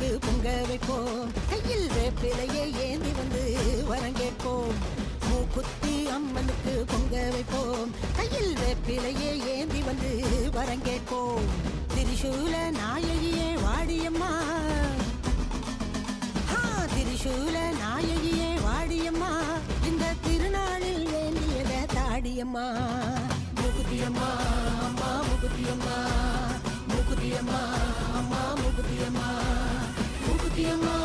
அம்மனுக்கு பொங்க வைப்போம். கையில் வேப்பிலையே ஏந்தி வந்து வரங்கேற்போம். மூக்குத்தி அம்மனுக்கு பொங்க வைப்போம். கையில் வேப்பிலையே ஏந்தி வந்து வரங்கேற்போம். திரிசூல நாயகியே வாடியம்மா, திரிசூல நாயகியே வாடியம்மா, இந்த திருநாளில் வேண்டியத தாடியம்மா. மூக்குத்தியம்மா அம்மா மூக்குத்தியம்மா, மூக்குத்தியம்மா அம்மா மூக்குத்தியம்மா, மூக்குத்தியம்மா.